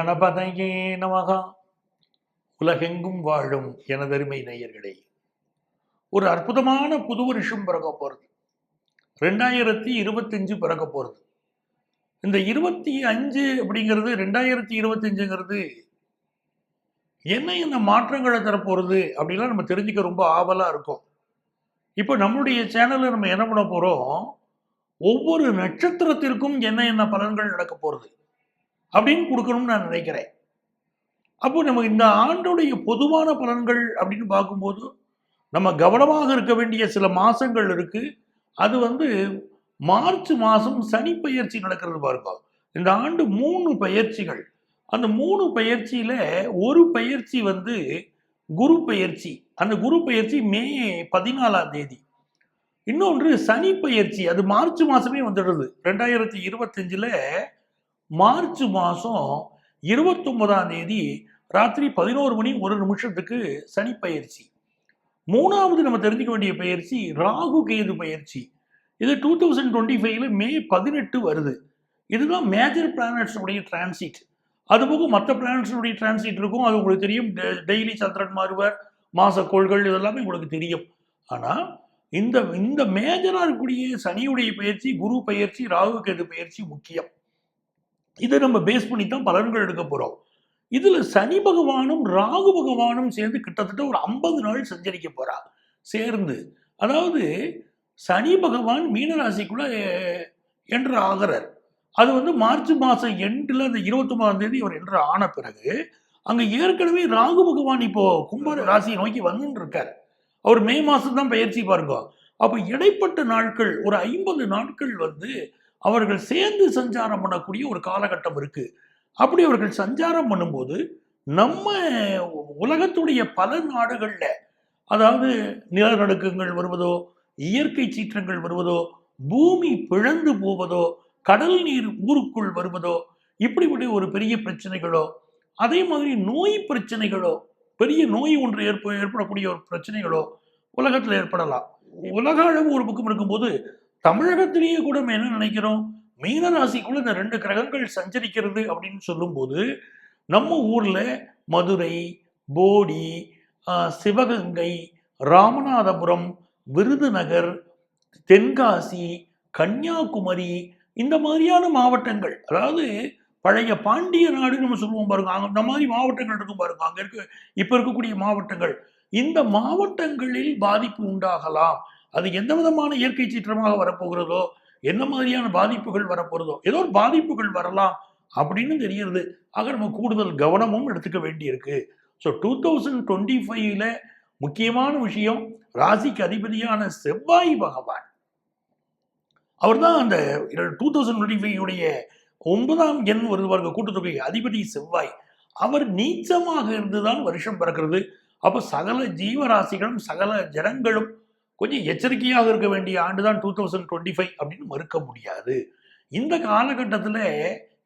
கணபதையே நமகா. உலகெங்கும் வாழும் எனதருமை நேயர்களே, ஒரு அற்புதமான புது வருஷம் பிறக்க போறது. 2025 பிறக்க போறது. இந்த 25 அப்படிங்கிறது 2025ங்கிறது என்ன மாற்றங்களை தரப்போறது அப்படிலாம் நம்ம தெரிஞ்சுக்க ரொம்ப ஆவலா இருக்கும். இப்போ நம்மளுடைய சேனல்ல நம்ம என்ன பண்ண போறோம், ஒவ்வொரு நட்சத்திரத்திற்கும் என்ன பலன்கள் நடக்க போறது அப்படின்னு கொடுக்கணும்னு நான் நினைக்கிறேன். அப்போ நம்ம இந்த ஆண்டுடைய பொதுவான பலன்கள் அப்படின்னு பார்க்கும்போது நம்ம கவனமாக இருக்க வேண்டிய சில மாசங்கள் இருக்கு. அது மார்ச் மாசம் சனி பெயர்ச்சி நடக்கிறது பாருங்க. இந்த ஆண்டு 3 பெயர்ச்சிகள். அந்த 3 பெயர்ச்சியில ஒரு பெயர்ச்சி குரு பெயர்ச்சி. அந்த குரு பெயர்ச்சி மே 14ஆம் தேதி. இன்னொன்று சனி பெயர்ச்சி, அது மார்ச் மாசமே வந்துடுது. 2025ல மார்ச் மாசம் 29ஆம் தேதி ராத்திரி 11 மணி 1 நிமிஷத்துக்கு சனி பயிற்சி. 3வது நம்ம தெரிஞ்சுக்க வேண்டிய பயிற்சி ராகு கேது பயிற்சி. இது 2025ல மே 18 வருது. இதுதான் மேஜர் பிளானட்ஸ் உடைய டிரான்சிட். அதுபோக மற்ற பிளானட்ஸ் உடைய டிரான்சிட் இருக்கும். அது உங்களுக்கு தெரியும். டெய்லி சந்திரன் மாறுவர், மாசக்கோள்கள் இதெல்லாமே உங்களுக்கு தெரியும். ஆனா இந்த மேஜரா இருக்கக்கூடிய சனியுடைய பயிற்சி, குரு பயிற்சி, ராகு கேது பயிற்சி முக்கியம். இதை நம்ம பேஸ் பண்ணி தான் பலன்கள் எடுக்க போறோம். இதுல சனி பகவானும் ராகு பகவானும் சேர்ந்து கிட்டத்தட்ட ஒரு 50 நாள் சஞ்சரிக்க போறா சேர்ந்து. அதாவது சனி பகவான் மீனராசிக்குள்ள என்ட்ரு ஆகிறார். அது மார்ச் மாசம் எண்டில் அந்த 29ஆம் தேதி அவர் என்ட்ரு ஆன பிறகு அங்க ஏற்கனவே ராகு பகவான் இப்போ கும்ப ராசியை நோக்கி வந்துட்டு இருக்கார். அவர் மே மாசம் தான் பயிற்சி பாருங்க. அப்ப இடைப்பட்ட நாட்கள் ஒரு 50 நாட்கள் அவர்கள் சேர்ந்து சஞ்சாரம் பண்ணக்கூடிய ஒரு காலகட்டம் இருக்கு. அப்படி அவர்கள் சஞ்சாரம் பண்ணும்போது நம்ம உலகத்துடைய பல நாடுகள்ல, அதாவது நிலநடுக்கங்கள் வருவதோ, இயற்கை சீற்றங்கள் வருவதோ, பூமி பிளந்து போவதோ, கடல் நீர் ஊருக்குள் வருவதோ, இப்படிப்பட்ட ஒரு பெரிய பிரச்சனைகளோ, அதே மாதிரி நோய் பிரச்சனைகளோ, பெரிய நோய் ஒன்று ஏற்படக்கூடிய ஒரு பிரச்சனைகளோ உலகத்தில் ஏற்படலாம். உலக அளவு ஒரு பக்கம் இருக்கும்போது தமிழகத்திலேயே கூட நம்ம என்ன நினைக்கிறோம், மீனராசிக்குள்ள இந்த 2 கிரகங்கள் சஞ்சரிக்கிறது அப்படின்னு சொல்லும்போது நம்ம ஊர்ல மதுரை, போடி, சிவகங்கை, ராமநாதபுரம், விருதுநகர், தென்காசி, கன்னியாகுமரி, இந்த மாதிரியான மாவட்டங்கள், அதாவது பழைய பாண்டிய நாடு நம்ம சொல்லுவோம் பாருங்க, அந்த மாதிரி மாவட்டங்கள் இருக்கும் பாருங்க. அங்க இப்ப இருக்கக்கூடிய மாவட்டங்கள், இந்த மாவட்டங்களில் பாதிப்பு உண்டாகலாம். அது எந்த விதமான இயற்கை சீற்றமாக வரப்போகிறதோ, என்ன மாதிரியான பாதிப்புகள் வரப்போறதோ, ஏதோ ஒரு பாதிப்புகள் வரலாம் அப்படின்னு தெரியுது. ஆக நம்ம கூடுதல் கவனமும் எடுத்துக்க வேண்டியிருக்கு. ஸோ 2025ல முக்கியமான விஷயம், ராசிக்கு அதிபதியான செவ்வாய் பகவான். அவர் தான் அந்த 2025 9ஆம் எண் வருவாங்க கூட்டுத்தொகை அதிபதி செவ்வாய். அவர் நீச்சமாக இருந்துதான் வருஷம் பிறக்கிறது. அப்ப சகல ஜீவராசிகளும் சகல ஜனங்களும் கொஞ்சம் எச்சரிக்கையாக இருக்க வேண்டிய ஆண்டுதான் 2025 அப்படின்னு மறுக்க முடியாது. இந்த காலகட்டத்தில்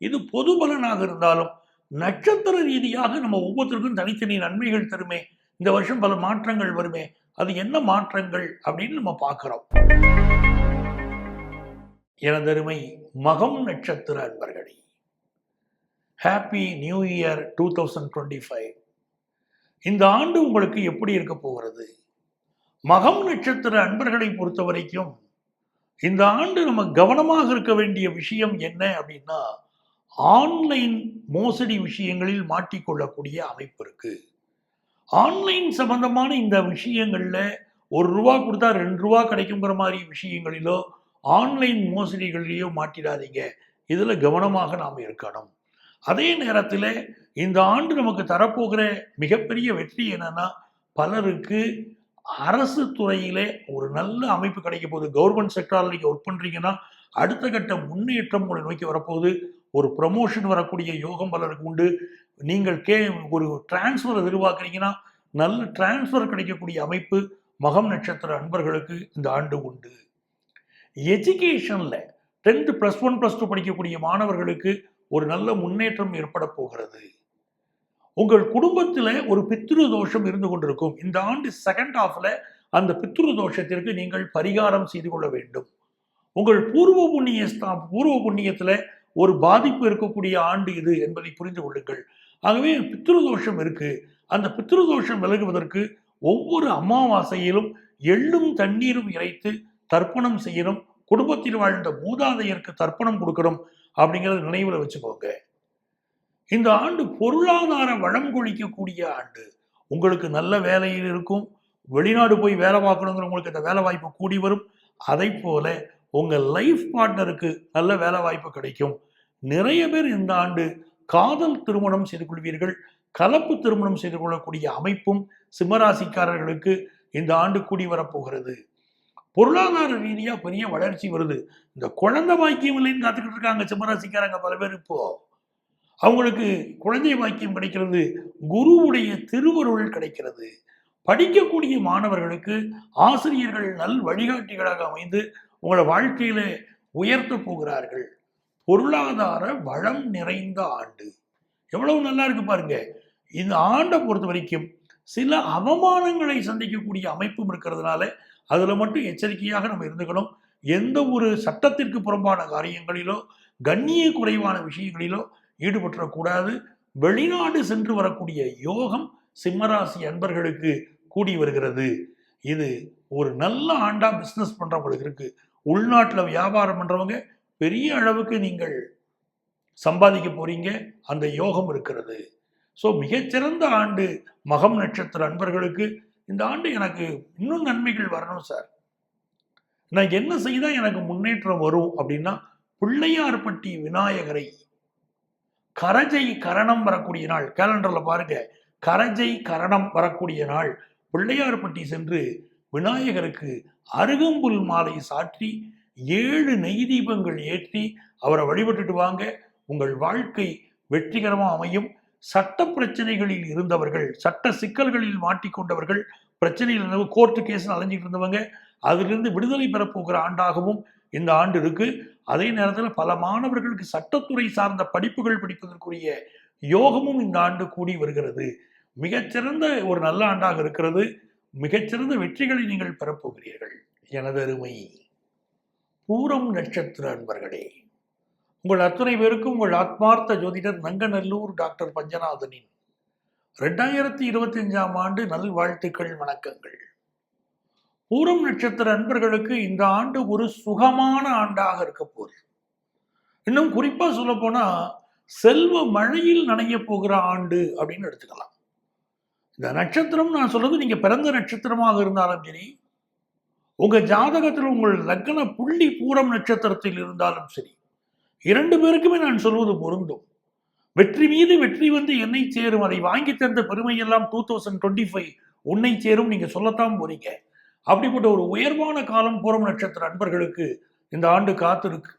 இது பொது பலனாக இருந்தாலும் நட்சத்திர ரீதியாக நம்ம ஒவ்வொருத்தருக்கும் தனித்தனி நன்மைகள் தருமே. இந்த வருஷம் பல மாற்றங்கள் வருமே. அது என்ன மாற்றங்கள் அப்படின்னு நம்ம பார்க்கிறோம். எனதருமை மகம் நட்சத்திர அன்பர்களே, ஹாப்பி நியூ இயர் 2025. இந்த ஆண்டு உங்களுக்கு எப்படி இருக்க போகிறது? மகம் நட்சத்திர அன்பர்களை பொறுத்த வரைக்கும் இந்த ஆண்டு நம்ம கவனமாக இருக்க வேண்டிய விஷயம் என்ன அப்படின்னா, ஆன்லைன் மோசடி விஷயங்களில் மாட்டிக்கொள்ளக்கூடிய அமைப்பு இருக்கு. ஆன்லைன் சம்பந்தமான இந்த விஷயங்கள்ல ₹1 கொடுத்தா ₹2 கிடைக்குங்கிற மாதிரி விஷயங்களிலோ, ஆன்லைன் மோசடிகளிலேயோ மாட்டிடாதீங்க. இதுல கவனமாக நாம் இருக்கணும். அதே நேரத்தில் இந்த ஆண்டு நமக்கு தரப்போகிற மிகப்பெரிய வெற்றி என்னன்னா, பலருக்கு அரசு துறையிலே ஒரு நல்ல அமைப்பு கிடைக்க போகுது. கவர்மெண்ட் செக்டாரில் நீங்கள் ஒர்க் பண்ணுறீங்கன்னா அடுத்த கட்ட முன்னேற்றம் உங்களை நோக்கி வரப்போகுது. ஒரு ப்ரமோஷன் வரக்கூடிய யோகம் பலருக்கு உண்டு. நீங்கள் ஒரு டிரான்ஸ்ஃபர் எதிர்பார்க்குறீங்கன்னா நல்ல டிரான்ஸ்ஃபர் கிடைக்கக்கூடிய அமைப்பு மகம் நட்சத்திர அன்பர்களுக்கு இந்த ஆண்டு உண்டு. எஜுகேஷனில் 10th +1 +2 படிக்கக்கூடிய மாணவர்களுக்கு ஒரு நல்ல முன்னேற்றம் ஏற்பட போகிறது. உங்கள் குடும்பத்தில் ஒரு பித்ரு தோஷம் இருந்து கொண்டிருக்கும். இந்த ஆண்டு செகண்ட் ஹாஃப்ல அந்த பித்ரு தோஷத்திற்கு நீங்கள் பரிகாரம் செய்து கொள்ள வேண்டும். உங்கள் பூர்வ புண்ணியத்தில் ஒரு பாதிப்பு இருக்கக்கூடிய ஆண்டு இது என்பதை புரிந்து கொள்ளுங்கள். ஆகவே பித்ருதோஷம் இருக்கு. அந்த பித்ருதோஷம் விலகுவதற்கு ஒவ்வொரு அமாவாசையிலும் எள்ளும் தண்ணீரும் இறைத்து தர்ப்பணம் செய்யணும். குடும்பத்தில் வாழ்ந்த மூதாதையருக்கு தர்ப்பணம் கொடுக்கணும் அப்படிங்கிறத நினைவில் வச்சுக்கோங்க. இந்த ஆண்டு பொருளாதார வளம் கொழிக்கக்கூடிய ஆண்டு. உங்களுக்கு நல்ல வேலையில் இருக்கும். வெளிநாடு போய் வேலை பார்க்கணுங்கிறவங்களுக்கு இந்த வேலை வாய்ப்பு கூடி வரும். அதை போல உங்கள் லைஃப் பார்ட்னருக்கு நல்ல வேலை வாய்ப்பு கிடைக்கும். நிறைய பேர் இந்த ஆண்டு காதல் திருமணம் செய்து கொள்வீர்கள். கலப்பு திருமணம் செய்து கொள்ளக்கூடிய அமைப்பும் சிம்மராசிக்காரர்களுக்கு இந்த ஆண்டு கூடி வரப்போகிறது. பொருளாதார ரீதியா பெரிய வளர்ச்சி வருது. இந்த குழந்தை பாக்கியம் இல்லைன்னு காத்துக்கிட்டு இருக்காங்க சிம்மராசிக்காரங்க பல பேர். இப்போ அவங்களுக்கு குழந்தை பாக்கியம் கிடைக்கிறது. குருவுடைய திருவருள் கிடைக்கிறது. படிக்கக்கூடிய மாணவர்களுக்கு ஆசிரியர்கள் நல் வழிகாட்டிகளாக அமைந்து உங்களோட வாழ்க்கையில உயர்த்த போகிறார்கள். பொருளாதார வளம் நிறைந்த ஆண்டு. எவ்வளவு நல்லா இருக்கு பாருங்க. இந்த ஆண்டை பொறுத்த வரைக்கும் சில அவமானங்களை சந்திக்கக்கூடிய அமைப்பும் இருக்கிறதுனால அதுல மட்டும் எச்சரிக்கையாக நம்ம இருந்துக்கணும். எந்த ஒரு சட்டத்திற்கு புறம்பான காரியங்களிலோ கண்ணிய குறைவான விஷயங்களிலோ ஈடுபற்றக்கூடாது. வெளிநாடு சென்று வரக்கூடிய யோகம் சிம்மராசி அன்பர்களுக்கு கூடி வருகிறது. இது ஒரு நல்ல ஆண்டா பிசினஸ் பண்றவங்களுக்கு இருக்கு. உள்நாட்டில் வியாபாரம் பண்றவங்க பெரிய அளவுக்கு நீங்கள் சம்பாதிக்க போறீங்க. அந்த யோகம் இருக்கிறது. ஸோ மிகச்சிறந்த ஆண்டு மகம் நட்சத்திர அன்பர்களுக்கு. இந்த ஆண்டு எனக்கு இன்னும் நன்மைகள் வரணும் சார், நான் என்ன செய்தால் எனக்கு முன்னேற்றம் வரும் அப்படின்னா, பிள்ளையார்பட்டி விநாயகரை கரஜை கரணம் வரக்கூடிய நாள், கேலண்டர்ல பாருங்க, கரஜை கரணம் வரக்கூடிய நாள் பிள்ளையார்பட்டி சென்று விநாயகருக்கு அருகம்புல் மாலை சாற்றி 7 நெய் தீபங்கள் ஏற்றி அவரை வழிபட்டுட்டு வாங்க. உங்கள் வாழ்க்கை வெற்றிகரமாக அமையும். சட்ட பிரச்சனைகளில் இருந்தவர்கள், சட்ட சிக்கல்களில் மாட்டிக்கொண்டவர்கள், பிரச்சனையில் கோர்ட்டு கேஸ் அலைஞ்சிட்டு இருந்தவங்க, அதிலிருந்து விடுதலை பெறப்போகிற ஆண்டாகவும் இந்த ஆண்டு இருக்கு. அதே நேரத்தில் பல மாணவர்களுக்கு சட்டத்துறை சார்ந்த படிப்புகள் படிப்பதற்குரிய யோகமும் இந்த ஆண்டு கூடி வருகிறது. மிகச்சிறந்த ஒரு நல்ல ஆண்டாக இருக்கிறது. மிகச்சிறந்த வெற்றிகளை நீங்கள் பெறப்போகிறீர்கள். எனது அருமை பூரம் நட்சத்திர அன்பர்களே, உங்கள் அத்தனை பேருக்கும் உங்கள் ஆத்மார்த்த ஜோதிடர் நங்கநல்லூர் டாக்டர் பஞ்சநாதனின் 2025ஆம் ஆண்டு நல்வாழ்த்துக்கள், வணக்கங்கள். பூரம் நட்சத்திர அன்பர்களுக்கு இந்த ஆண்டு ஒரு சுகமான ஆண்டாக இருக்க போகுது. இன்னும் குறிப்பா சொல்ல போனா செல்வ மழையில் நனைய போகிற ஆண்டு அப்படின்னு எடுத்துக்கலாம். இந்த நட்சத்திரம் நான் சொல்றது நீங்க பிறந்த நட்சத்திரமாக இருந்தாலும் சரி, உங்க ஜாதகத்தில் உங்கள் லக்ன புள்ளி பூரம் நட்சத்திரத்தில் இருந்தாலும் சரி, 2 பேருக்குமே நான் சொல்வது பொருந்தும். வெற்றி மீது வெற்றி வந்து என்னை சேரும், அதை வாங்கி தந்த பெருமையெல்லாம் 2025 உன்னை சேரும் நீங்க சொல்லத்தான் போறீங்க. அப்படிப்பட்ட ஒரு உயர்வான காலம் பூரம் நட்சத்திர அன்பர்களுக்கு இந்த ஆண்டு காத்திருக்கு.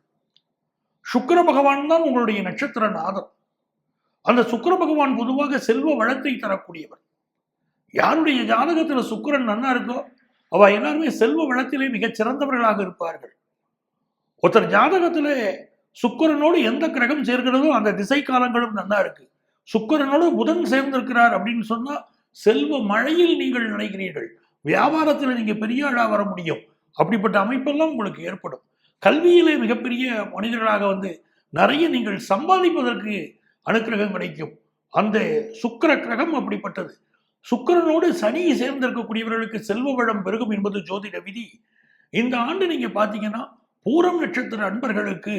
சுக்கிர பகவான் தான் உங்களுடைய நட்சத்திர நாதன். அந்த சுக்கிர பகவான் பொதுவாக செல்வ வளத்தை தரக்கூடியவர். யாருடைய ஜாதகத்துல சுக்கிரன் நன்னா இருக்கோ அவ எல்லாருமே செல்வ வளத்திலே மிகச் சிறந்தவர்களாக இருப்பார்கள். ஒருத்தர் ஜாதகத்துல சுக்கிரனோடு எந்த கிரகம் சேர்க்கிறதோ அந்த திசை காலங்களும் நல்லா இருக்கு. சுக்கிரனோடு புதன் சேர்ந்திருக்கிறார் அப்படின்னு சொன்னா செல்வ மழையில் நீங்கள் நினைக்கிறீர்கள். வியாபாரத்தில் நீங்க பெரிய ஆளா வர முடியும். அப்படிப்பட்ட அமைப்பெல்லாம் உங்களுக்கு ஏற்படும். கல்வியிலே மிகப்பெரிய மனிதர்களாக வந்து நிறைய நீங்கள் சம்பாதிப்பதற்கு அனுக்கிரகம் கிடைக்கும். அந்த சுக்கிர கிரகம் அப்படிப்பட்டது. சுக்கிரனோடு சனி சேர்ந்திருக்கக்கூடியவர்களுக்கு செல்வ வளம் பெருகும் என்பது ஜோதிட விதி. இந்த ஆண்டு நீங்க பாத்தீங்கன்னா பூரம் நட்சத்திர அன்பர்களுக்கு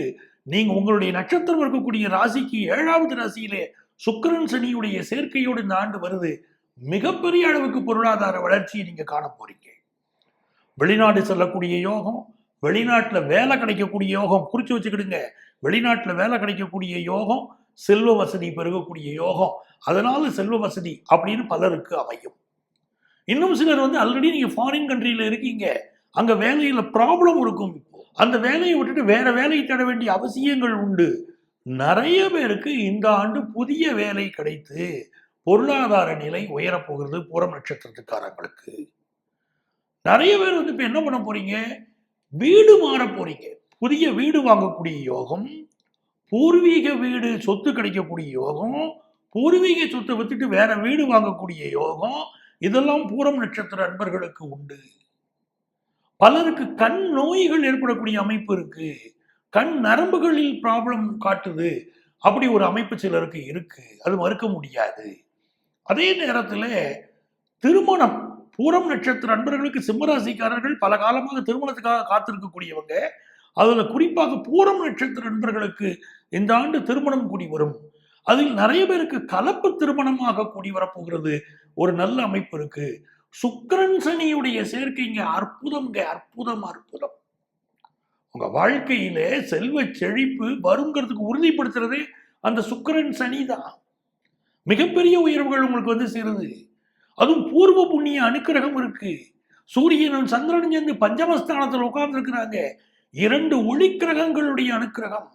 நீங்க உங்களுடைய நட்சத்திரம் இருக்கக்கூடிய ராசிக்கு 7வது ராசியிலே சுக்கிரன் சனியுடைய சேர்க்கையோடு இந்த ஆண்டு வருது. மிகப்பெரிய அளவுக்கு பொருளாதார வளர்ச்சியை நீங்க காண போறீங்க. வெளிநாடு செல்லக்கூடிய யோகம், வெளிநாட்டில் வேலை கிடைக்கக்கூடிய யோகம், குறிச்சு வச்சுக்கிடுங்க. வெளிநாட்டில் வேலை கிடைக்கக்கூடிய யோகம், செல்வ வசதி பெருகக்கூடிய யோகம். அதனால செல்வ வசதி அப்படின்னு பலருக்கு அமையும். இன்னும் சிலர் வந்து ஆல்ரெடி நீங்க ஃபாரின் கண்ட்ரியில இருக்கீங்க, அங்க வேலையில ப்ராப்ளம் இருக்கும். இப்போ அந்த வேலையை விட்டுட்டு வேற வேலையை தேட வேண்டிய அவசியங்கள் உண்டு. நிறைய பேருக்கு இந்த ஆண்டு புதிய வேலை கிடைத்து பொருளாதார நிலை உயரப்போகிறது. பூரம் நட்சத்திரத்துக்காரங்களுக்கு நிறைய பேர் வந்து இப்ப என்ன பண்ண போறீங்க, வீடு மாற போறீங்க. புதிய வீடு வாங்கக்கூடிய யோகம், பூர்வீக வீடு சொத்து கிடைக்கக்கூடிய யோகம், பூர்வீக சொத்தை வித்துட்டு வேற வீடு வாங்கக்கூடிய யோகம், இதெல்லாம் பூரம் நட்சத்திர அன்பர்களுக்கு உண்டு. பலருக்கு கண் நோய்கள் ஏற்படக்கூடிய அமைப்பு இருக்கு. கண் நரம்புகளில் ப்ராப்ளம் காட்டுது. அப்படி ஒரு அமைப்பு சிலருக்கு இருக்கு. அது மறுக்க முடியாது. அதே நேரத்துல திருமணம் பூரம் நட்சத்திர அன்பர்களுக்கு சிம்மராசிக்காரர்கள் பல காலமாக திருமணத்துக்காக காத்திருக்கக்கூடியவங்க. அதுல குறிப்பாக பூரம் நட்சத்திர நண்பர்களுக்கு இந்த ஆண்டு திருமணம் கூடி வரும். அதில் நிறைய பேருக்கு கலப்பு திருமணமாக கூடி வரப்போகிறது. ஒரு நல்ல அமைப்பு இருக்கு. சுக்கிரன் சனியுடைய சேர்க்கைங்க அற்புதம்ங்க, அற்புதம் அற்புதம். உங்க வாழ்க்கையில செல்வ செழிப்பு வருங்கிறதுக்கு உறுதிப்படுத்துறதே அந்த சுக்கிரன் சனி தான். மிகப்பெரிய உயர்வுகள் உங்களுக்கு வந்து சேருது. அதுவும் பூர்வ புண்ணிய அனுக்கிரகம் இருக்கு. சூரியனும் சந்திரனும் சேர்ந்து பஞ்சமஸ்தானத்தில் உட்கார்ந்து இருக்கிறாங்க. 2 ஒளிக்கிரகங்களுடைய அனுக்கிரகம்.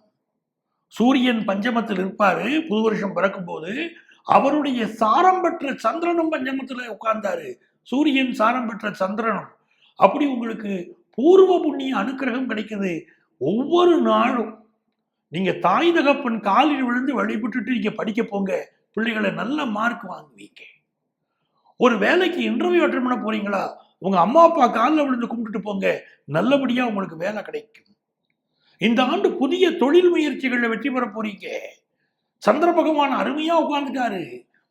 சூரியன் பஞ்சமத்தில் இருப்பாரு புது வருஷம் பிறக்கும் போது. அவருடைய சாரம் பெற்ற சந்திரனும் பஞ்சமத்துல உட்கார்ந்தாரு. சூரியன் சாரம் பெற்ற சந்திரனும். அப்படி உங்களுக்கு பூர்வ புண்ணிய அனுக்கிரகம் கிடைக்குது. ஒவ்வொரு நாளும் நீங்க தாய் தகப்பன் காலில் விழுந்து வழிபட்டுட்டு நீங்க படிக்க போங்க. பிள்ளைகளை நல்ல மார்க் வாங்குவீங்க. ஒரு வேலைக்கு இன்டர்வியூ அட்டெண்ட் பண்ண போறீங்களா, உங்க அம்மா அப்பா காலில் விழுந்து கும்பிட்டுட்டு போங்க. நல்லபடியா உங்களுக்கு வேலை கிடைக்கும். இந்த ஆண்டு புதிய தொழில் முயற்சிகளில் வெற்றி பெற போறீங்க. சந்திர பகவான் அருமையா உட்கார்ந்துட்டாரு.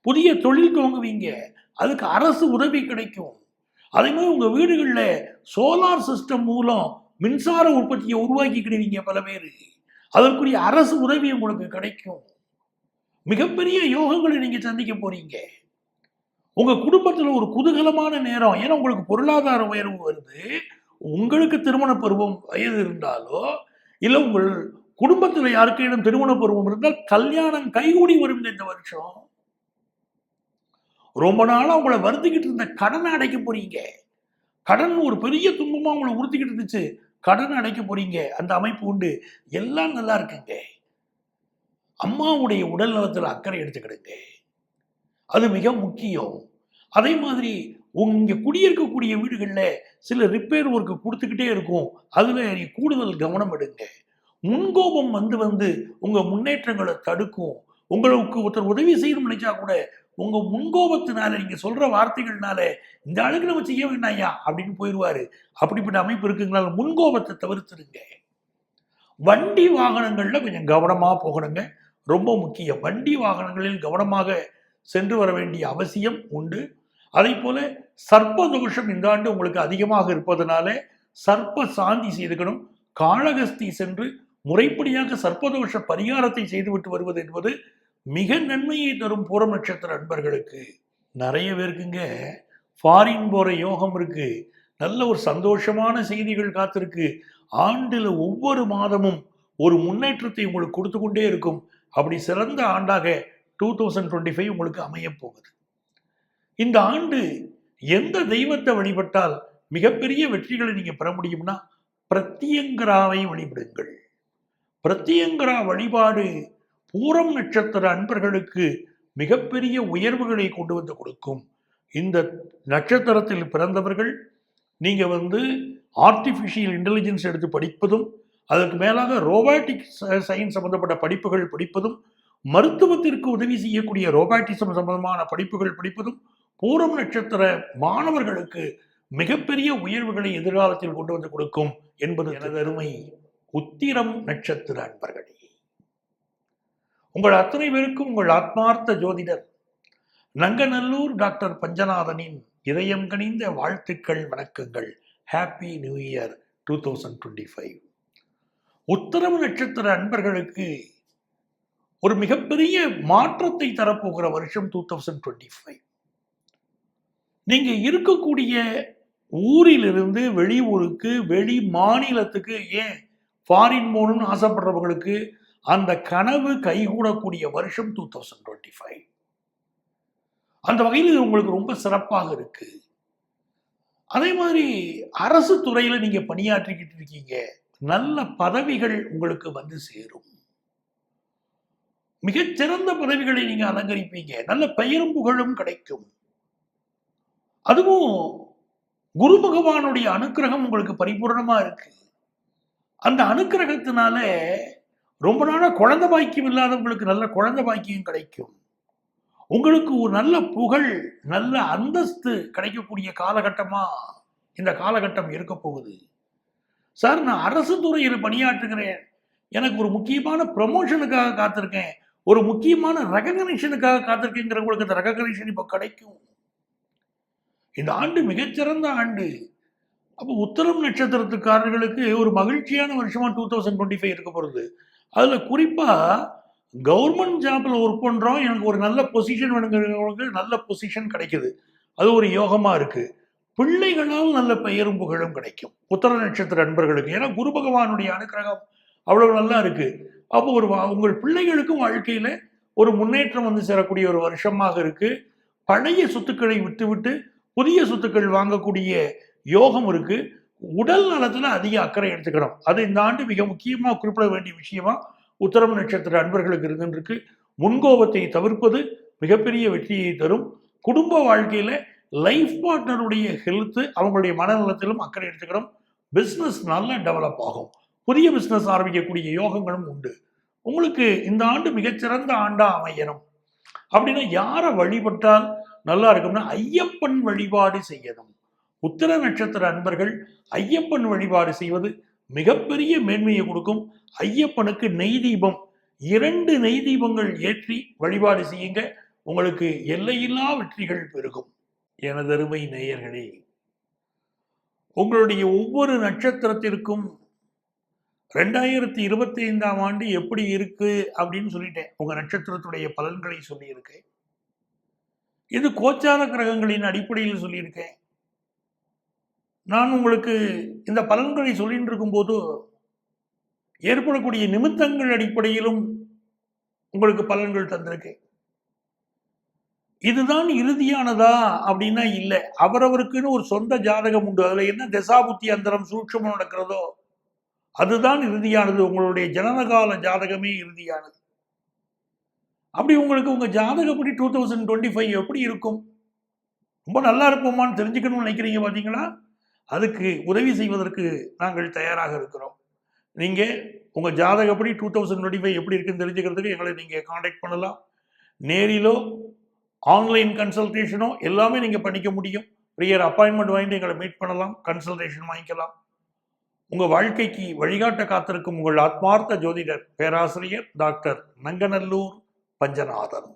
புதிய தொழில் துவங்குவீங்க. அதுக்கு அரசு உதவி கிடைக்கும். அதே மாதிரி உங்க வீடுகள்ல சோலார் சிஸ்டம் மூலம் மின்சார உற்பத்தியை உருவாக்கிக்கிடுவீங்க பல பேர். அதற்குரிய அரசு உதவி உங்களுக்கு கிடைக்கும். மிகப்பெரிய யோகங்களை நீங்க சந்திக்க போறீங்க. உங்க குடும்பத்துல ஒரு குதூகலமான நேரம். ஏன்னா உங்களுக்கு பொருளாதார உயர்வு வருது. உங்களுக்கு திருமண பருவம் வயது இருந்தாலோ இல்ல உங்கள் குடும்பத்துல யாருக்கையும் திருமண பருவம் இருந்தால் கல்யாணம் கைகூடி வரும் இந்த வருஷம். ரொம்ப நாளா உங்களை வருத்திக்கிட்டு இருந்த கடனை அடைக்க போறீங்க. கடன் ஒரு பெரிய துன்பமா உங்களை உறுத்திக்கிட்டு இருந்துச்சு. கடனை அடைக்க போறீங்க. அந்த அமைப்பு உண்டு. எல்லாம் நல்லா இருக்குங்க. அம்மாவுடைய உடல் நலத்தில் அக்கறை எடுத்துக்கிடுங்க. அது மிக முக்கியம். அதே மாதிரி இங்க குடியிருக்கக்கூடிய வீடுகள்ல சில ரிப்பேர் ஒர்க் கொடுத்துக்கிட்டே இருக்கும். அதுல நீ கூடுதல் கவனம் எடுங்க. முன்கோபம் வந்து உங்க முன்னேற்றங்களை தடுக்கும். உங்களுக்கு ஒருத்தர் உதவி செய்யணும்னு நினைச்சா கூட உங்க முன்கோபத்தினால நீங்க சொல்ற வார்த்தைகள்னால இந்த ஆளுக்கு நம்ம செய்ய வேண்டாயா அப்படின்னு போயிடுவாரு. அப்படிப்பட்ட அமைப்பு இருக்குங்கனால முன்கோபத்தை தவிர்த்துருங்க. வண்டி வாகனங்கள்ல கொஞ்சம் கவனமா போகணுங்க. ரொம்ப முக்கியம். வண்டி வாகனங்களில் கவனமாக சென்று வர வேண்டிய அவசியம் உண்டு. அதே போல சர்ப்ப தோஷம் இந்த ஆண்டு உங்களுக்கு அதிகமாக இருப்பதனால சர்ப்ப சாந்தி செய்துக்கணும். காளகஸ்தி சென்று முறைப்படியாக சர்ப்பதோஷ பரிகாரத்தை செய்துவிட்டு வருவது என்பது மிக நன்மையை தரும் பூரம் நட்சத்திர அன்பர்களுக்கு. நிறைய பேருக்குங்க ஃபாரின் போற யோகம் இருக்கு. நல்ல ஒரு சந்தோஷமான செய்திகள் காத்திருக்கு. ஆண்டுல ஒவ்வொரு மாதமும் ஒரு முன்னேற்றத்தை உங்களுக்கு கொடுத்து கொண்டே இருக்கும். அப்படி சிறந்த ஆண்டாக 2025 உங்களுக்கு அமைய போகுது. இந்த ஆண்டு எந்த தெய்வத்தை வழிபட்டால் மிகப்பெரிய வெற்றிகளை நீங்க பெற முடியும்னா பிரத்யங்கராவை வழிபடுங்கள். பிரத்யங்கரா வழிபாடு பூரம் நட்சத்திர அன்பர்களுக்கு மிகப்பெரிய உயர்வுகளை கொண்டு வந்து கொடுக்கும். இந்த நட்சத்திரத்தில் பிறந்தவர்கள் நீங்க ஆர்டிஃபிஷியல் இன்டெலிஜென்ஸ் எடுத்து படிப்பதும் அதற்கு மேலாக ரோபாட்டிக் சயின்ஸ் சம்பந்தப்பட்ட படிப்புகள் படிப்பதும் மருத்துவத்திற்கு உதவி செய்யக்கூடிய ரோபாட்டிசம் சம்பந்தமான படிப்புகள் படிப்பதும் பூரம் நட்சத்திர மாணவர்களுக்கு மிகப்பெரிய உயர்வுகளை எதிர்காலத்தில் கொண்டு வந்து கொடுக்கும் என்பது எனது அருமை உத்திரம் நட்சத்திர அன்பர்களே. உங்கள் அத்தனை பேருக்கும் உங்கள் ஆத்மார்த்த ஜோதிடர் நங்கநல்லூர் டாக்டர் பஞ்சநாதனின் இதயம் கனிந்த வாழ்த்துக்கள், வணக்கங்கள். Happy new year 2025. உத்திரம் நட்சத்திர அன்பர்களுக்கு ஒரு மிகப்பெரிய மாற்றத்தை தரப்போகிற வருஷம் 2025. நீங்க இருக்கக்கூடிய ஊரிலிருந்து வெளியூருக்கு, வெளி மாநிலத்துக்கு, ஏன் ஃபாரின் போகணும்னு ஆசைப்படுறவங்களுக்கு அந்த கனவு கைகூடக்கூடிய வருஷம் 2025. அந்த வகையில் இது உங்களுக்கு ரொம்ப சிறப்பாக இருக்கு. அதே மாதிரி அரசு துறையில நீங்க பணியாற்றிக்கிட்டு இருக்கீங்க. நல்ல பதவிகள் உங்களுக்கு வந்து சேரும். மிகச்சிறந்த பதவிகளை நீங்க அலங்கரிப்பீங்க. நல்ல பெயரும் புகழும் கிடைக்கும். அதுவும் குரு பகவானுடைய அனுக்கிரகம் உங்களுக்கு பரிபூர்ணமா இருக்கு. அந்த அனுக்கிரகத்தினால ரொம்ப நாளா குழந்தை பாக்கியம் இல்லாதவங்களுக்கு நல்ல குழந்தை பாக்கியம் கிடைக்கும். உங்களுக்கு ஒரு நல்ல புகழ், நல்ல அந்தஸ்து கிடைக்கக்கூடிய காலகட்டமா இந்த காலகட்டம் இருக்க போகுது. சார், நான் அரசு துறையில் பணியாற்றுகிறேன், எனக்கு ஒரு முக்கியமான ப்ரமோஷனுக்காக காத்திருக்கேன், ஒரு முக்கியமான ரெகக்னிஷனுக்காக காத்திருக்கேங்கிறவங்களுக்கு அந்த ரெகக்னிஷன் இப்போ கிடைக்கும். இந்த ஆண்டு மிகச்சிறந்த ஆண்டு. அப்போ உத்தரம் நட்சத்திரத்துக்காரர்களுக்கு ஒரு மகிழ்ச்சியான வருஷமா 2025 இருக்க போறது. அதுல குறிப்பா கவர்மெண்ட் ஜாப்ல ஒர்க் பண்றோம், எனக்கு ஒரு நல்ல பொசிஷன் வேணுங்கிறவங்களுக்கு நல்ல பொசிஷன் கிடைக்குது. அது ஒரு யோகமா இருக்கு. பிள்ளைகளால் நல்ல பெயரும் புகழும் கிடைக்கும் உத்தர நட்சத்திர அன்பர்களுக்கு. ஏன்னா குரு பகவானுடைய அனுக்கிரகம் அவ்வளவு நல்லா இருக்கு. அப்போ உங்கள் பிள்ளைகளுக்கும் வாழ்க்கையில ஒரு முன்னேற்றம் வந்து சேரக்கூடிய ஒரு வருஷமாக இருக்கு. பழைய சொத்துக்களை விட்டுவிட்டு புதிய சொத்துக்கள் வாங்கக்கூடிய யோகம் இருக்கு. உடல் நலத்துல அதிக அக்கறை எடுத்துக்கணும். அது இந்த ஆண்டு மிக முக்கியமா குறிப்பிட வேண்டிய விஷயமா உத்தரம் நட்சத்திர அன்பர்களுக்கு இருந்துருக்கு. முன்கோபத்தை தவிர்ப்பது மிகப்பெரிய வெற்றியை தரும். குடும்ப வாழ்க்கையில லைஃப் பார்ட்னருடைய ஹெல்த், அவங்களுடைய மனநலத்திலும் அக்கறை எடுத்துக்கணும். பிசினஸ் நல்லா டெவலப் ஆகும். புதிய பிசினஸ் ஆரம்பிக்கக்கூடிய யோகங்களும் உண்டு. உங்களுக்கு இந்த ஆண்டு மிகச்சிறந்த ஆண்டா அமையணும் அப்படின்னா யாரை வழிபட்டால் நல்லா இருக்கும்னா ஐயப்பன் வழிபாடு செய்யணும். உத்திர நட்சத்திர அன்பர்கள் ஐயப்பன் வழிபாடு செய்வது மிகப்பெரிய மேன்மையை கொடுக்கும். ஐயப்பனுக்கு நெய் தீபம் 2 நெய் தீபங்கள் ஏற்றி வழிபாடு செய்யுங்க. உங்களுக்கு எல்லையில்லா வெற்றிகள் பெருகும். எனதருமை நேயர்களே, உங்களுடைய ஒவ்வொரு நட்சத்திரத்திற்கும் 2025ஆம் ஆண்டு எப்படி இருக்கு அப்படின்னு சொல்லிட்டேன். உங்க நட்சத்திரத்துடைய பலன்களை சொல்லியிருக்கேன். இது கோச்சார கிரகங்களின் அடிப்படையில் சொல்லியிருக்கேன். நான் உங்களுக்கு இந்த பலன்களை சொல்லிட்டு இருக்கும்போது ஏற்படக்கூடிய நிமித்தங்கள் அடிப்படையிலும் உங்களுக்கு பலன்கள் தந்திருக்கேன். இதுதான் இறுதியானதா அப்படின்னா இல்லை. அவரவருக்குன்னு ஒரு சொந்த ஜாதகம் உண்டு. அதுல என்ன தசாபுத்தி அந்தரம் சூட்சமம் நடக்கிறதோ அதுதான் இறுதியானது. உங்களுடைய ஜனனகால ஜாதகமே இறுதியானது. அப்படி உங்களுக்கு உங்க ஜாதகப்படி 2025 எப்படி இருக்கும், ரொம்ப நல்லா இருப்போமான்னு தெரிஞ்சுக்கணும்னு நினைக்கிறீங்க பார்த்தீங்களா? அதுக்கு உதவி செய்வதற்கு நாங்கள் தயாராக இருக்கிறோம். நீங்க உங்க ஜாதகப்படி 2025 எப்படி இருக்குன்னு தெரிஞ்சுக்கிறதுக்கு எங்களை நீங்க காண்டாக்ட் பண்ணலாம். நேரிலோ ஆன்லைன் கன்சல்டேஷனோ எல்லாமே நீங்க பண்ணிக்க முடியும். ப்ரியர் அப்பாயின்மெண்ட் வாங்கிட்டு எங்களை மீட் பண்ணலாம், கன்சல்டேஷன் வாங்கிக்கலாம். உங்க வாழ்க்கைக்கு வழிகாட்ட காத்திருக்கும் உங்கள் ஆத்மார்த்த ஜோதிடர் பேராசிரியர் டாக்டர் நங்கநல்லூர் பஞ்சநாதன்.